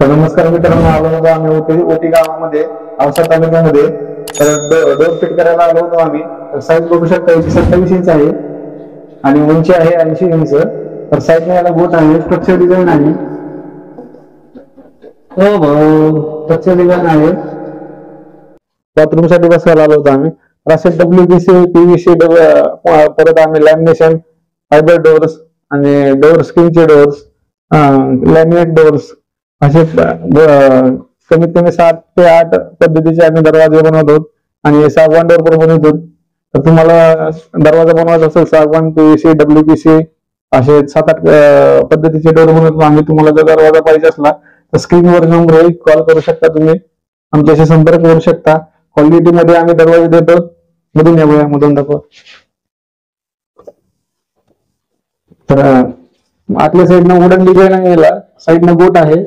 तर नमस्कार मित्रांनो, आलो होतो आम्ही ओटी गावामध्ये औसा तालुक्यामध्ये. तर डोर फिट करायला आलो होतो आम्ही. तर साईज बघू शकता, 27 इंच आहे आणि उंची आहे 80 इंच. तर साईज याला गोट आहे, स्ट्रक्चर डिझाईन आहे. स्ट्रक्चर डिझाईन आहे. बाथरूम साठी बसवायला आलो होतो आम्ही. असे WPC PVC परत आम्ही लॅमिनेशन फायबर डोअर्स आणि डोअर स्क्रीनचे डोअर्स, लॅमिनेट डोअर्स असे कमीत कमी 7 ते 8 पद्धतीचे आम्ही दरवाजे बनवतो आणि सागवान डोअर पण बनवतो. तर तुम्हाला दरवाजा बनवायचा असेल सागवान, PVC, WPC असे 7-8 पद्धतीचे डोअर बनवतो आम्ही. तुम्हाला जर दरवाजा पाहिजे असला तर स्क्रीनवर नंबर येईल, कॉल करू शकता, तुम्ही आमच्याशी संपर्क करू शकता. क्वालिटी मध्ये आम्ही दरवाजे देतो. मधून यावूया, मधून दाखवा. तर आतल्या साईडनं वुडन डिझाईन आहे, याला साईडनं गोट आहे.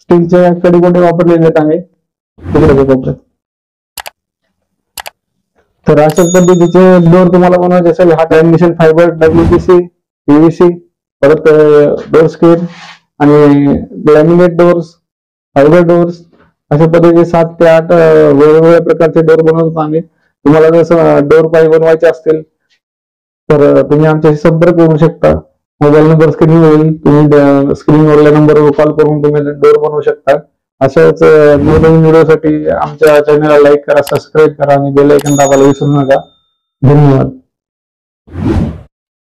स्टीलचे कडेकोटे वापरलेले आहेत आम्ही तिकडे. तर अशाच पद्धतीचे डोअर तुम्हाला बनवायचे असेल, हा लॅमिनेशन फायबर, WPC, PVC परत डोअर स्क्रीन आणि लॅमिनेट डोअर्स, फायबर डोअर्स अशा पद्धतीचे 7 ते 8 वेगवेगळ्या प्रकारचे डोअर बनवतो आम्ही. तुम्हाला जसं डोअर पाहिजे बनवायचे असतील तर तुम्ही आमच्याशी संपर्क करू शकता. मोबाईल नंबर स्क्रीनवर येईल, तुम्ही स्क्रीनवरल्या नंबरवर कॉल करून तुम्ही डोअर बनवू शकता. अशाच नवीन व्हिडिओसाठी आमच्या चॅनलला लाईक करा, सबस्क्राईब करा आणि बेल आयकॉन दाबायला विसरू नका. धन्यवाद.